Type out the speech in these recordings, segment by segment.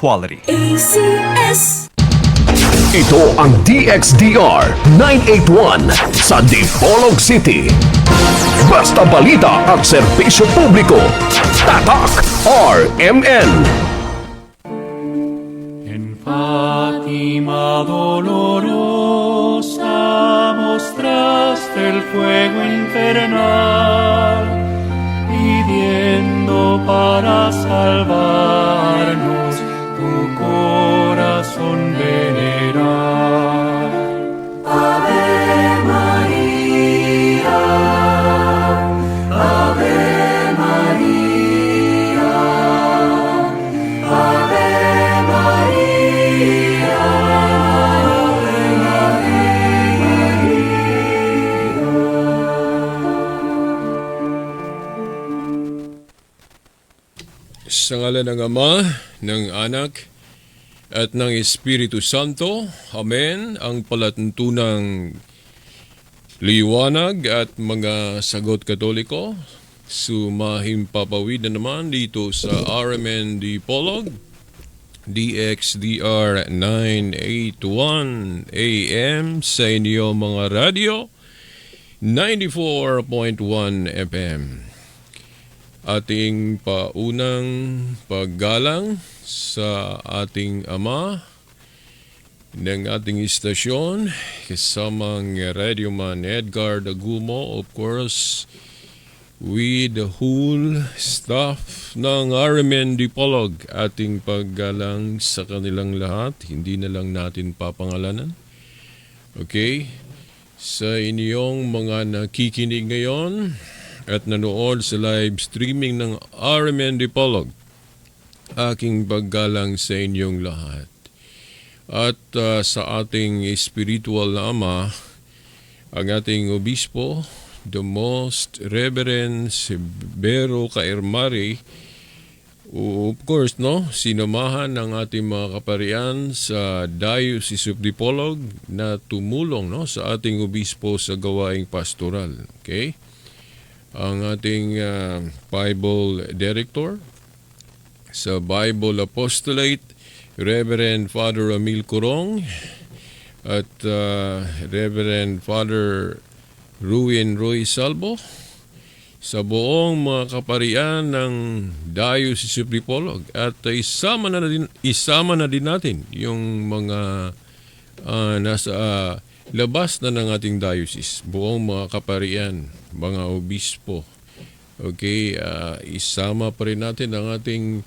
quality. ACS. Ito ang DXDR 981 sa Dipolog City. Basta balita at serbisyo publiko. Tatak RMN. En Fátima dolorosa mostraste el fuego infernal, pidiendo para salvarnos tu corazón venerar. Ave María, Ave María, Ave María, Ave Sa ngalan ng Ama, ng Anak, at ng Espiritu Santo. Amen. Ang palatuntunang liwanag at mga sagot katoliko. Sumahim papawid na naman dito sa RMN Dipolog. DXDR 981 AM sa inyo mga radyo. 94.1 FM. Ating paunang paggalang sa ating Ama ng ating istasyon, kasamang Radio Man Edgar Dagumo, of course, with the whole staff ng RMN Dipolog. Ating paggalang sa kanilang lahat, hindi na lang natin papangalanan. Okay? Sa inyong mga nakikinig ngayon at nanood sa live streaming ng RMN Dipolog, aking paggalang sa inyong lahat. At sa ating spiritual na Ama, ang ating obispo, the Most Reverend Severo Caermari, of course, sinamahan ng ating mga kaparian sa Diocese of Dipolog na tumulong sa ating obispo sa gawaing pastoral. Okay? Ang ating Bible Director sa Bible Apostolate, Reverend Father Emil Corong at Reverend Father Ruin Roy Salvo, sa buong mga kaparian ng Diocese of Dipolog, at isama na din natin yung mga nasa labas na ng ating diocese, buong mga kaparian, mga obispo. Okay, isama pa rin natin ang ating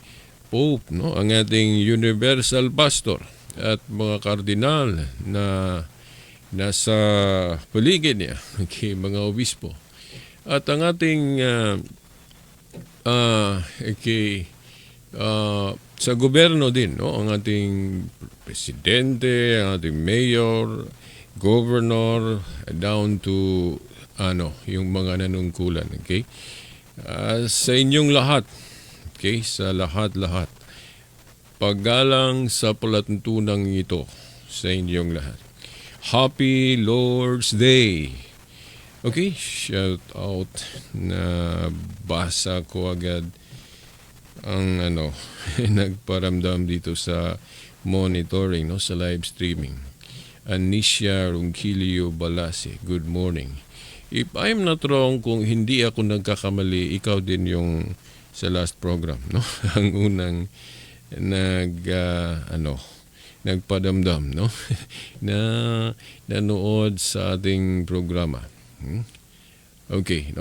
Pope, ang ating Universal Pastor at mga kardinal na nasa paligid niya, okay, mga obispo. At ang ating sa gobyerno din, ang ating presidente, ang ating mayor, governor, down to yung mga nanungkulan, okay? Sa inyong lahat, okay, sa lahat-lahat, paggalang sa palatuntunang ito sa inyong lahat. Happy Lord's Day! Okay, shout out na basa ko agad ang nagparamdam dito sa monitoring, sa live streaming. Anisha Rungkilio Balase, good morning. If I'm not wrong, kung hindi ako nagkakamali, ikaw din yung sa last program, ang unang nagpadamdam, na nanood sa ating programa. Okay,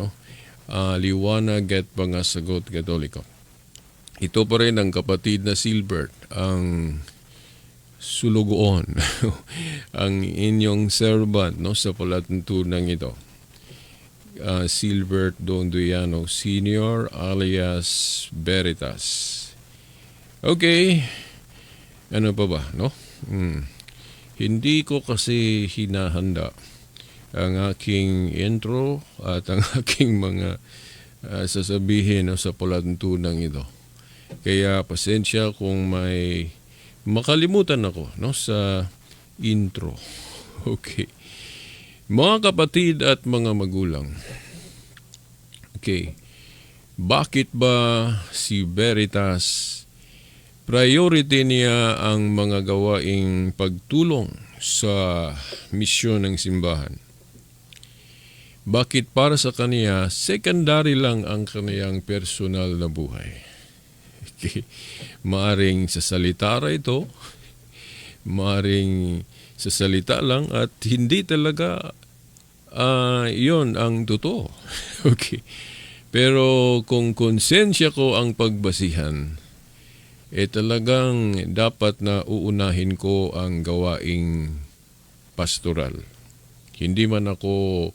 liwanag at mga sagot katoliko. Ito pa rin ang kapatid na Silbert, ang sulugoon, ang inyong servant, sa palatuntunan ito. Silbert Dondoyano Sr. alias Veritas. Okay. Ano pa ba, Hindi ko kasi hinahanda ang aking intro at ang aking mga sasabihin sa palatuntunan ito. Kaya pasensya kung may makalimutan ako sa intro. Okay. Mga kapatid at mga magulang. Okay. Bakit ba si Veritas priority niya ang mga gawaing pagtulong sa misyon ng simbahan. Bakit para sa kaniya, secondary lang ang kaniyang personal na buhay? Okay. Maaring sa salita ito, maaring sa salita lang at hindi talaga yon ang totoo. Okay. Pero kung konsensya ko ang pagbasihan, talagang dapat na uunahin ko ang gawaing pastoral. Hindi man ako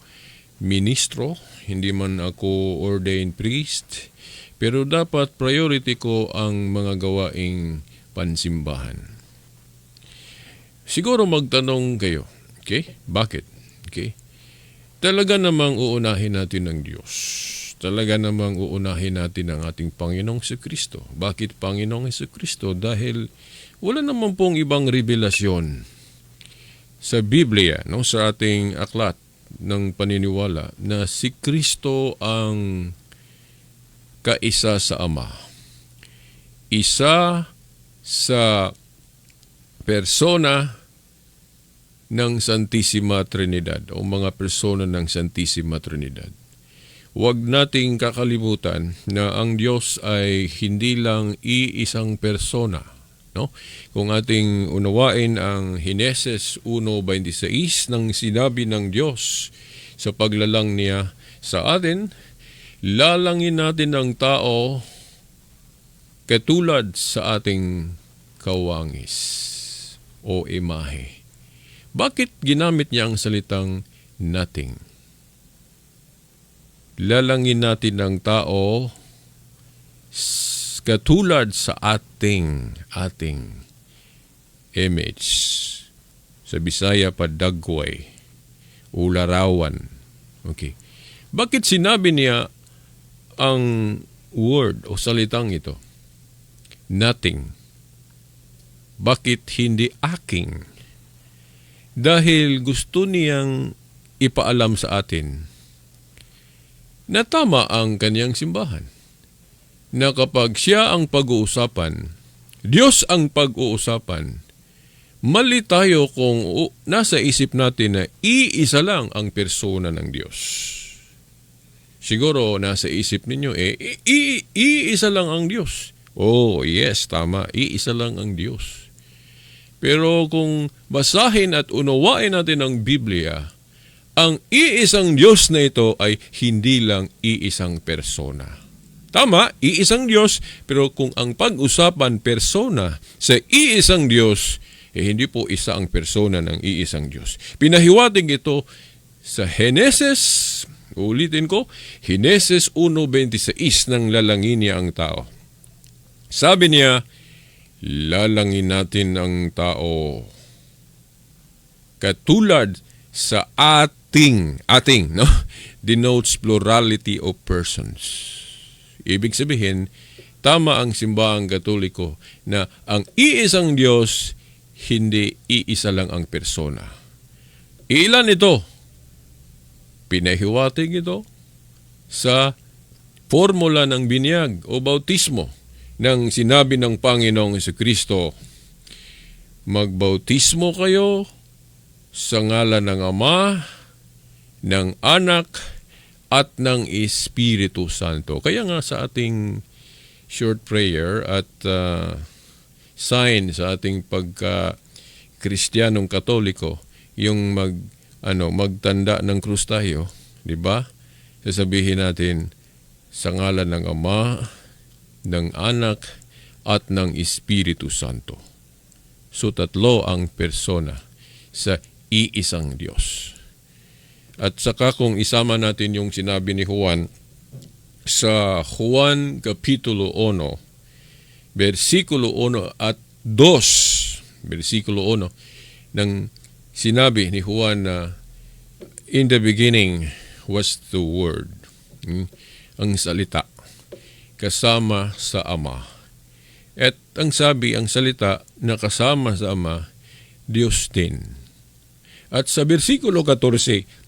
ministro, hindi man ako ordained priest, pero dapat priority ko ang mga gawaing pansimbahan. Siguro magtanong kayo, okay? Bakit? Okay? Talaga namang uunahin natin ang Diyos. Talaga namang uunahin natin ang ating Panginoong Jesucristo. Bakit Panginoong Jesucristo? Dahil wala naman pong ibang revelasyon sa Biblia, no, sa ating aklat ng paniniwala na si Kristo ang kaisa sa Ama. Isa sa persona ng Santissima Trinidad o mga persona ng Santissima Trinidad. Huwag nating kakalimutan na ang Diyos ay hindi lang iisang persona. No? Kung ating unawain ang Heneses 1:26 nang sinabi ng Diyos sa paglalang niya sa atin, lalangin natin ang tao katulad sa ating kawangis o imahe. Bakit ginamit niya ang salitang nothing? Lalangin natin ang tao katulad sa ating image. Sa Bisaya pa dagway o larawan. Okay. Bakit sinabi niya ang word o salitang ito? Nothing. Bakit hindi aking? Dahil gusto niyang ipaalam sa atin na tama ang kaniyang simbahan. Na kapag siya ang pag-uusapan, Diyos ang pag-uusapan, mali tayo kung nasa isip natin na iisa lang ang persona ng Diyos. Siguro nasa isip ninyo, iisa lang ang Diyos. Oh, yes, tama, iisa lang ang Diyos. Pero kung basahin at unawain natin ang Biblia, ang iisang Diyos na ito ay hindi lang iisang persona. Tama, iisang Diyos, pero kung ang pag-usapan persona sa iisang Diyos, hindi po isa ang persona ng iisang Diyos. Pinahiwatig ito sa Heneses, ulitin ko, Heneses 1:26 nang lalangin niya ang tao. Sabi niya, lalangin natin ang tao katulad sa ating, no? Denotes plurality of persons. Ibig sabihin, tama ang simbahang Katoliko na ang iisang Diyos, hindi iisa lang ang persona. Ilan ito? Pinahiwatig ito sa formula ng binyag o bautismo nang sinabi ng Panginoong Jesucristo, magbautismo kayo sa ngalan ng Ama, ng Anak, at ng Espiritu Santo. Kaya nga sa ating short prayer at sign sa ating pagka-Kristiyanong Katoliko, yung magtanda ng krus tayo, di ba? Sasabihin natin, sa ngalan ng Ama, ng Anak, at ng Espiritu Santo. So tatlo ang persona sa iisang Diyos. At saka kung isama natin yung sinabi ni Juan sa Juan Kapitulo 1, versikulo 1 at 2, versikulo 1, nang sinabi ni Juan na in the beginning was the Word, ang salita, kasama sa Ama. At ang sabi, ang salita na kasama sa Ama, Diyos din. At sa versikulo 14,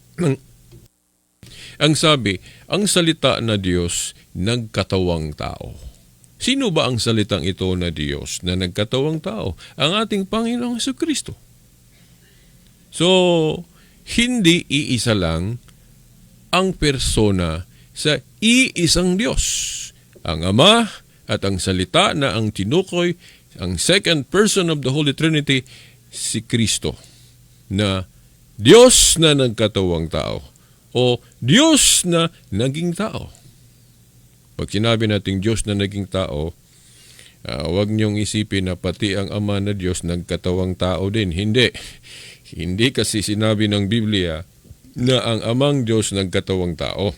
ang sabi, ang salita na Diyos nagkatawang tao. Sino ba ang salitang ito na Diyos na nagkatawang tao? Ang ating Panginoong Jesucristo. So, hindi iisa lang ang persona sa iisang Diyos. Ang Ama at ang salita na ang tinukoy, ang second person of the Holy Trinity, si Kristo, na Diyos na nagkatawang tao o Diyos na naging tao. Pag sinabi nating Diyos na naging tao, huwag niyong isipin na pati ang Ama na Diyos nagkatawang tao din. Hindi. Hindi kasi sinabi ng Biblia na ang Amang Diyos nagkatawang tao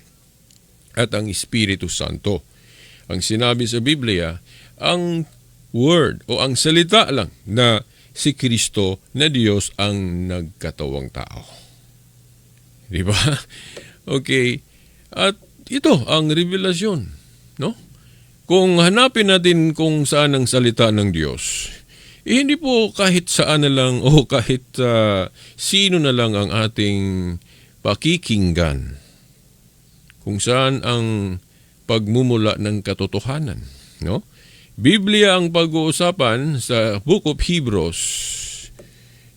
at ang Espiritu Santo. Ang sinabi sa Biblia, ang Word o ang salita lang na si Kristo na Diyos ang nagkatawang tao. Di ba? Okay. At ito ang revelasyon. No? Kung hanapin natin kung saan ang salita ng Diyos, hindi po kahit saan na lang o kahit sino na lang ang ating pakikinggan. Kung saan ang pagmumula ng katotohanan. No? Biblia ang pag-uusapan sa Book of Hebrews.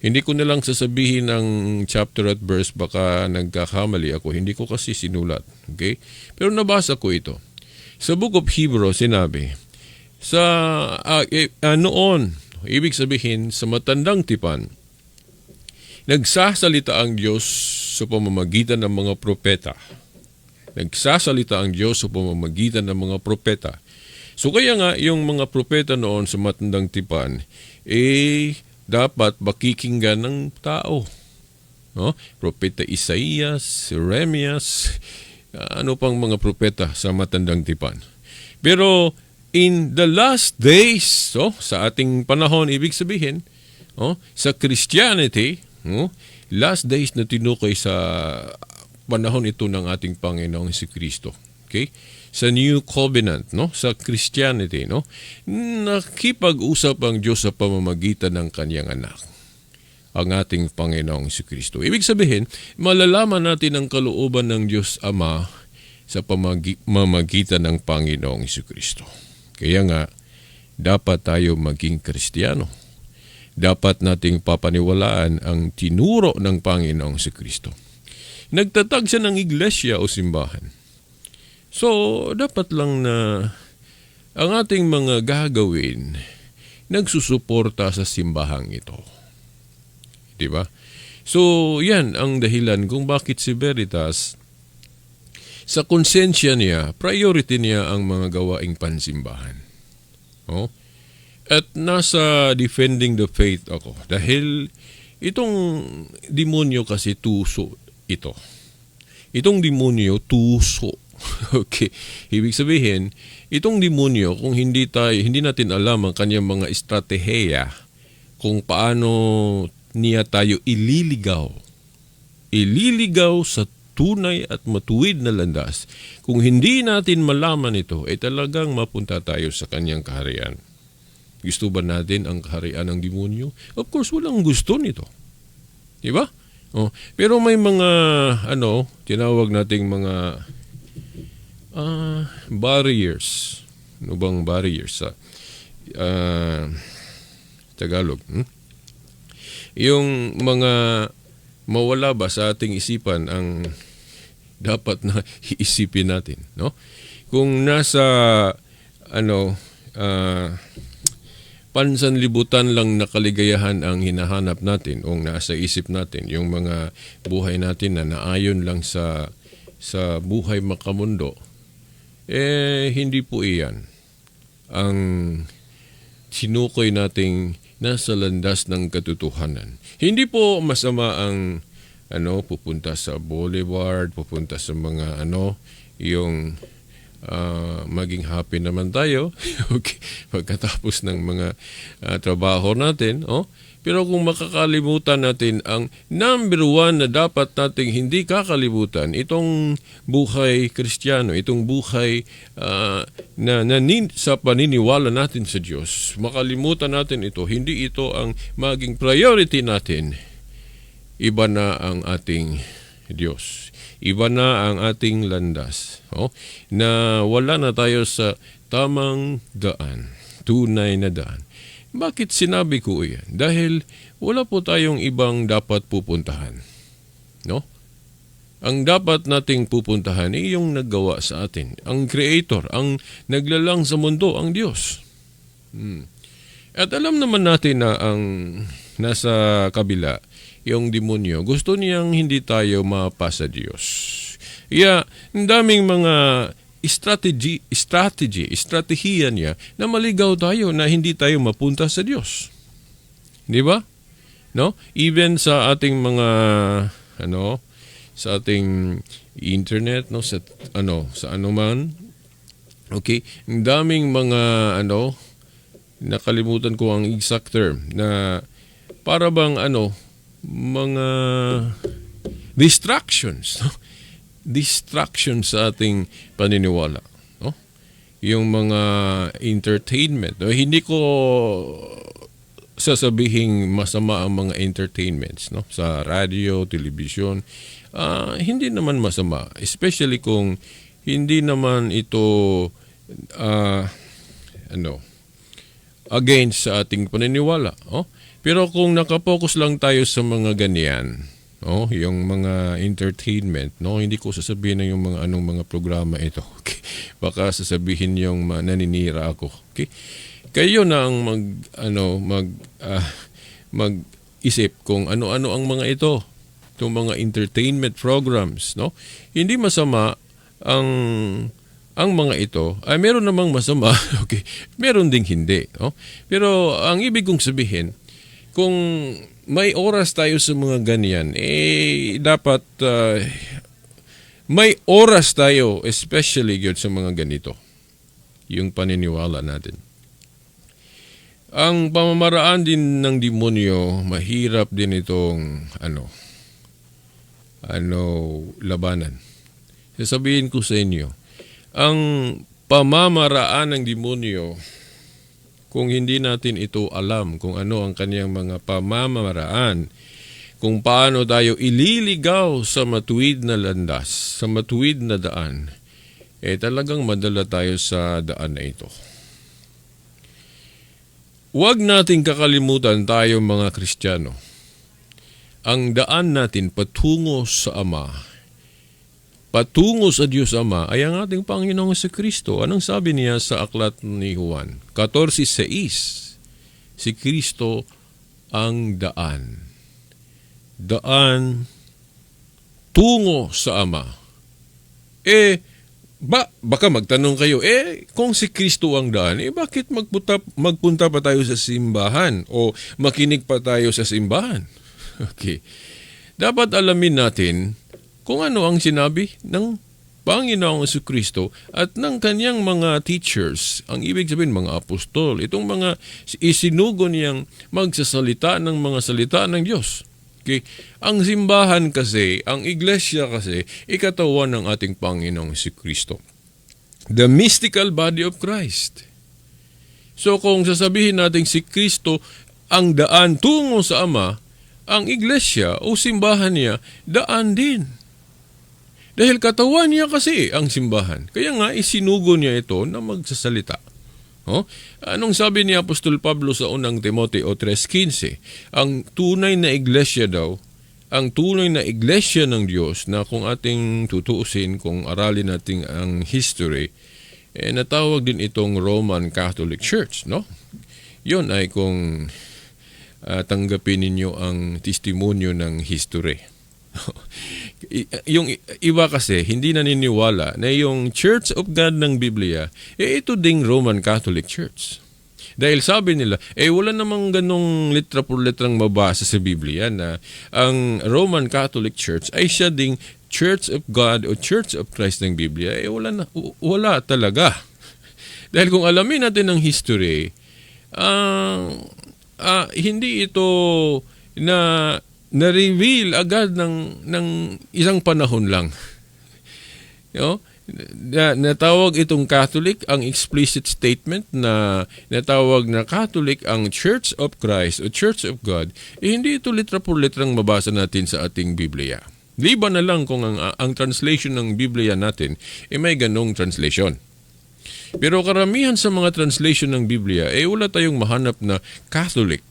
Hindi ko na lang sasabihin ang chapter at verse, baka nagkakamali ako. Hindi ko kasi sinulat. Okay? Pero nabasa ko ito. Sa Book of Hebrews, sinabi, noon, ibig sabihin, sa matandang tipan, nagsasalita ang Diyos sa pamamagitan ng mga propeta. Nagsasalita ang Diyos sa pamamagitan ng mga propeta. So kaya nga, yung mga propeta noon sa matandang tipan, dapat makikinggan ng tao. No? Propeta Isaías, Jeremias, ano pang mga propeta sa matandang tipan. Pero in the last days, sa ating panahon, ibig sabihin, sa Christianity, last days na tinukoy sa panahon ito ng ating Panginoong si Kristo. Okay? Sa New Covenant, sa Christianity, nakipag-usap ang Diyos sa pamamagitan ng kanyang anak, ang ating Panginoong si Kristo. Ibig sabihin, malalaman natin ang kalooban ng Diyos Ama sa pamamagitan ng Panginoong si Kristo. Kaya nga, dapat tayo maging Kristiyano. Dapat nating papaniwalaan ang tinuro ng Panginoong si Kristo. Nagtatag siya ng iglesia o simbahan. So, dapat lang na ang ating mga gagawin nagsusuporta sa simbahang ito. Diba? So, yan ang dahilan kung bakit si Veritas, sa konsensya niya, priority niya ang mga gawaing pansimbahan. At nasa defending the faith ako. Dahil itong demonyo kasi tuso ito. Itong demonyo tuso. Okay. Ibig sabihin, itong demonyo, kung hindi natin alam ang kanyang mga estratehiya, kung paano niya tayo ililigaw sa tunay at matuwid na landas. Kung hindi natin malaman ito, talagang mapunta tayo sa kanyang kaharian. Gusto ba natin ang kaharian ng demonyo? Of course, walang gusto nito. Diba? Pero may mga, tinawag nating mga barriers. Ano bang barriers sa Tagalog? Yung mga mawala ba sa ating isipan ang dapat na iisipin natin, no? Kung nasa pansanlibutan lang na kaligayahan ang hinahanap natin o nasa isip natin, yung mga buhay natin na naayon lang sa buhay makamundo, hindi po iyan ang sinukoy nating nasa landas ng katotohanan. Hindi po masama ang pupunta sa boulevard, pupunta sa mga yung maging happy naman tayo okay, pagkatapos ng mga trabaho natin. Pero kung makakalimutan natin ang number one na dapat nating hindi kakalimutan, itong buhay Kristiyano, itong buhay sa paniniwala natin sa Diyos, makalimutan natin ito, hindi ito ang maging priority natin, iba na ang ating Diyos. Iba na ang ating landas. Na wala na tayo sa tamang daan, tunay na daan. Bakit sinabi ko yan? Dahil wala po tayong ibang dapat pupuntahan. No? Ang dapat nating pupuntahan ay yung naggawa sa atin. Ang Creator, ang naglalang sa mundo, ang Diyos. At alam naman natin na ang nasa kabila, yung demonyo, gusto niyang hindi tayo mapasa Diyos. Ang daming mga estratehiya niya na maligaw tayo na hindi tayo mapunta sa Diyos. Di ba? No? Even sa ating mga sa ating internet, no, sa anuman. Okay, ang daming mga nakalimutan ko ang exact term na para bang mga distractions, no? Distractions sa ating paniniwala, no? Yung mga entertainment, no? Hindi ko sasabihing masama ang mga entertainments, no? Sa radio, television, hindi naman masama, especially kung hindi naman ito against sa ating paniniwala, oh? Pero kung nakapokus lang tayo sa mga ganyan, yung mga entertainment, no, hindi ko sasabihin na yung mga anong mga programa ito. Okay? Baka sasabihin yung naninira ako. Okay? Kayo na ang mag-isip kung ano-ano ang mga ito, itong mga entertainment programs, no? Hindi masama ang mga ito. Ay meron namang masama, okay? Meron ding hindi, no? Pero ang ibig kong sabihin, kung may oras tayo sa mga ganyan, dapat may oras tayo, especially yun sa mga ganito, yung paniniwala natin. Ang pamamaraan din ng demonyo, mahirap din itong labanan. Sasabihin ko sa inyo, ang pamamaraan ng demonyo, kung hindi natin ito alam kung ano ang kaniyang mga pamamaraan, kung paano tayo ililigaw sa matuwid na landas, sa matuwid na daan, talagang madala tayo sa daan na ito. Huwag nating kakalimutan tayo mga Kristiyano. Ang daan natin patungo sa Ama, patungo sa Diyos Ama ay ang ating Panginoong Kristo. Anong sabi niya sa aklat ni Juan 14:6? Si Kristo ang daan. Daan tungo sa Ama. Baka magtanong kayo, kung si Kristo ang daan, bakit magpunta pa tayo sa simbahan o makinig pa tayo sa simbahan? Okay. Dapat alamin natin kung ano ang sinabi ng Panginoong Jesucristo at ng kanyang mga teachers, ang ibig sabihin mga apostol, itong mga isinugo niyang magsasalita ng mga salita ng Diyos. Okay? Ang simbahan kasi, ang iglesia kasi, ikatawan ng ating Panginoong Jesucristo. The mystical body of Christ. So kung sasabihin natin si Kristo ang daan tungo sa Ama, ang iglesia o simbahan niya, daan din. Dahil katawan niya kasi ang simbahan. Kaya nga isinugo niya ito na magsasalita. Anong sabi ni Apostol Pablo sa unang Timoteo 3:15? Ang tunay na iglesia daw, ang tunay na iglesia ng Diyos na kung ating tutuusin, kung aralin natin ang history, natawag din itong Roman Catholic Church, no? Yun ay kung tanggapin ninyo ang testimonyo ng history. Yung iba kasi hindi naniniwala na yung Church of God ng Biblia, ito ding Roman Catholic Church. Dahil sabi nila, wala namang ganong litra por litrang mabasa sa Biblia na ang Roman Catholic Church ay siya ding Church of God o Church of Christ ng Biblia. Wala talaga. Dahil kung alamin natin ang history, hindi ito na-reveal agad ng isang panahon lang. Natawag itong Catholic, ang explicit statement na natawag na Catholic ang Church of Christ o Church of God, hindi ito litra por litrang mabasa natin sa ating Biblia. Liban na lang kung ang translation ng Biblia natin may ganong translation. Pero karamihan sa mga translation ng Biblia, wala tayong mahanap na Catholic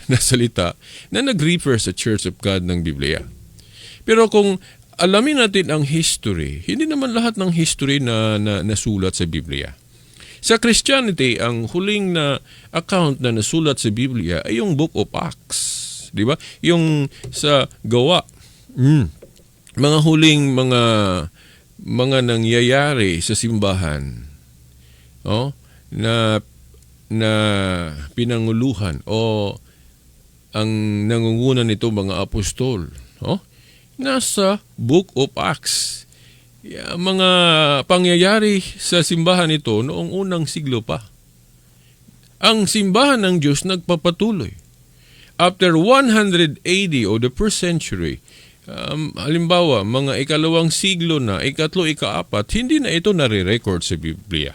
na salita na nag-refer sa Church of God ng Biblia. Pero kung alamin natin ang history, hindi naman lahat ng history na nasulat sa Biblia. Sa Christianity, ang huling na account na nasulat sa Biblia ay yung Book of Acts. Di ba? Yung sa Gawa. Mga huling mga nangyayari sa simbahan. Na pinanguluhan o ang nangunguna nito mga apostol. Nasa Book of Acts. Mga pangyayari sa simbahan ito noong unang siglo pa. Ang simbahan ng Diyos nagpapatuloy. After 100 AD o the first century, halimbawa, mga ikalawang siglo na, ikatlo, ikaapat, hindi na ito nare-record sa Biblia.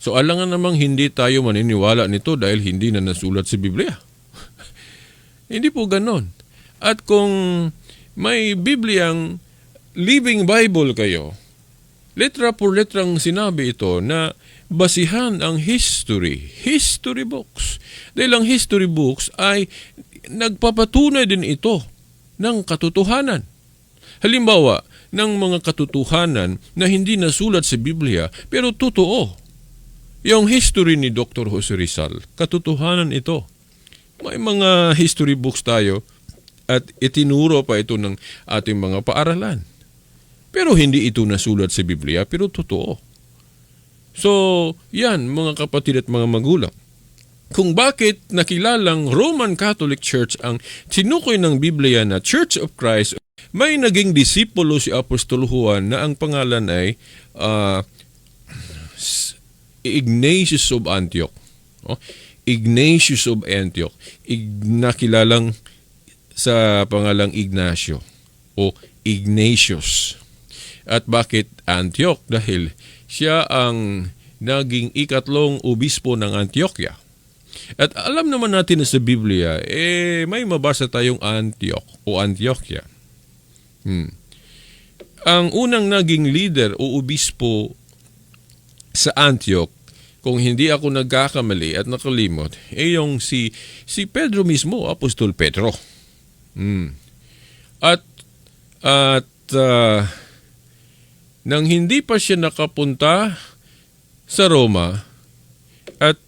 So alangan namang hindi tayo maniniwala nito dahil hindi na nasulat sa Biblia. Hindi po ganon. At kung may Bibliang Living Bible kayo, letra por letrang sinabi ito na basihan ang history books. Dahil ang history books ay nagpapatunay din ito ng katotohanan. Halimbawa, ng mga katotohanan na hindi nasulat sa Biblia pero totoo. Yung history ni Dr. Jose Rizal, katotohanan ito. May mga history books tayo at itinuro pa ito ng ating mga paaralan. Pero hindi ito nasulat sa Biblia, pero totoo. So, yan mga kapatid at mga magulang. Kung bakit nakilalang Roman Catholic Church ang tinukoy ng Biblia na Church of Christ, may naging disipulo si Apostol Juan na ang pangalan ay Ignatius of Antioch. Ignatius of Antioch. Nakilalang sa pangalang Ignacio o Ignatius. At bakit Antioch? Dahil siya ang naging ikatlong obispo ng Antioquia. At alam naman natin na sa Biblia, may mabasa tayong Antioch o Antioquia. Ang unang naging leader o obispo sa Antioch, kung hindi ako nagkakamali at nakalimot, yung si Pedro mismo, Apostol Pedro. At nang hindi pa siya nakapunta sa Roma at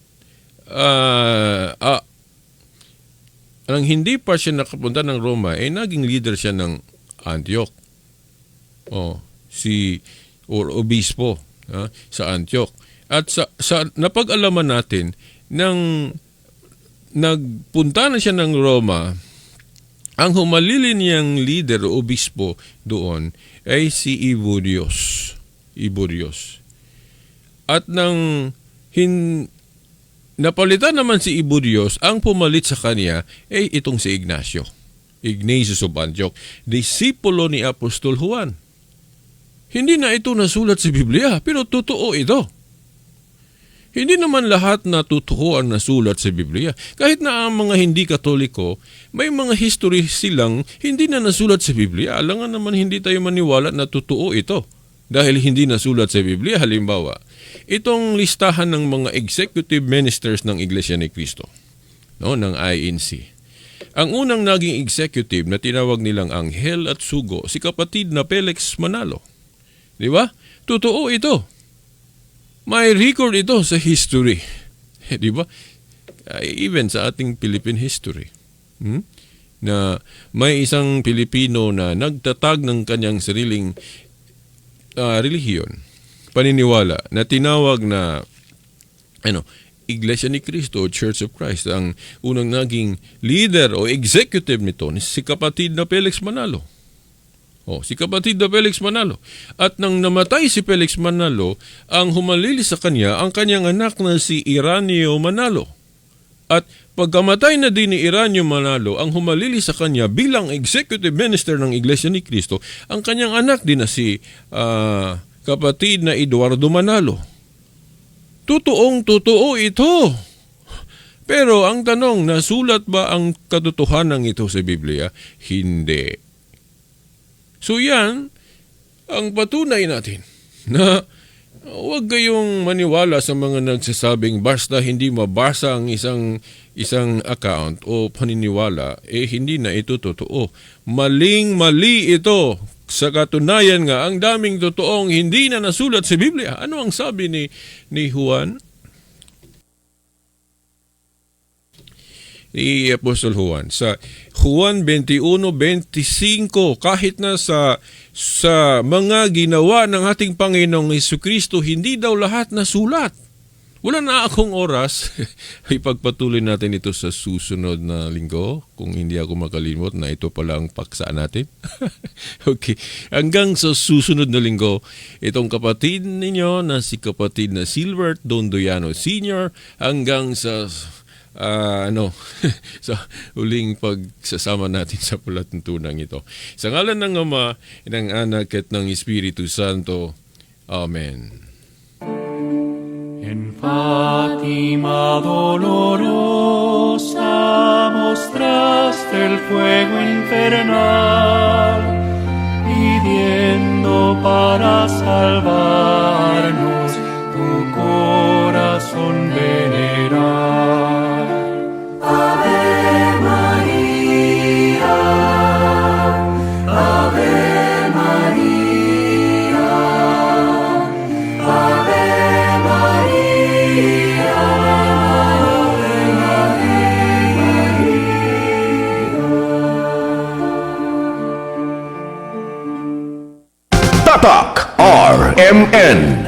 nang hindi pa siya nakapunta ng Roma, naging leader siya ng Antioch. Obispo sa Antioch. At sa napag-alaman natin, nang nagpunta na siya ng Roma, ang humalili niyang leader o obispo doon ay si Iburios. At nang napalitan naman si Iburios, ang pumalit sa kanya ay itong si Ignacio. Ignatius of Antioch, disipulo ni Apostol Juan. Hindi na ito nasulat sa Biblia, pero totoo ito. Hindi naman lahat na totoo ang nasulat sa Biblia. Kahit na ang mga hindi Katoliko, may mga history silang hindi na nasulat sa Biblia. Alangan naman hindi tayo maniwala na totoo ito. Dahil hindi nasulat sa Biblia, halimbawa, itong listahan ng mga executive ministers ng Iglesia ni Cristo, ng INC. Ang unang naging executive na tinawag nilang Anghel at Sugo, si kapatid na Felix Manalo. Di ba? Totoo ito. May record ito sa history. Di ba? Even sa ating Philippine history. Na may isang Pilipino na nagtatag ng kanyang sariling relihiyon, paniniwala, na tinawag na Iglesia ni Cristo, Church of Christ. Ang unang naging leader o executive nito si kapatid na Felix Manalo. Si kapatid na Felix Manalo. At nang namatay si Felix Manalo, ang humalili sa kanya ang kanyang anak na si Iranio Manalo. At pagkamatay na din ni Iranio Manalo, ang humalili sa kanya bilang executive minister ng Iglesia ni Cristo, ang kanyang anak din na si kapatid na Eduardo Manalo. Totoong-totoo ito. Pero ang tanong, nasulat ba ang katotohanan ito sa Biblia? Hindi. So yan, ang patunay natin na Huwag kayong maniwala sa mga nagsasabing basta hindi mabasa ang isang account o paniniwala, hindi na ito totoo. Maling-mali ito. Sa katunayan nga, ang daming totoong hindi na nasulat sa Biblia. Ano ang sabi ni Juan? Ni Apostol Juan. Sa Juan 21:25, kahit na sa mga ginawa ng ating Panginoong Hesukristo, hindi daw lahat nasulat. Wala na akong oras. Ipagpatuloy natin ito sa susunod na linggo. Kung hindi ako makalimot na ito pala ang paksa natin. Okay. Hanggang sa susunod na linggo, itong kapatid ninyo na si kapatid na Silbert Dondoyano Sr. hanggang sa sa huling pagsasama natin sa palatuntunang ito. Sa ngalan ng Ama, ng Anak at ng Espiritu Santo. Amen. En Fátima dolorosa mostraste el fuego infernal, pidiendo para salvarnos tu corazón veneral. Ave María, Ave María, Ave María, Ave Tatak RMN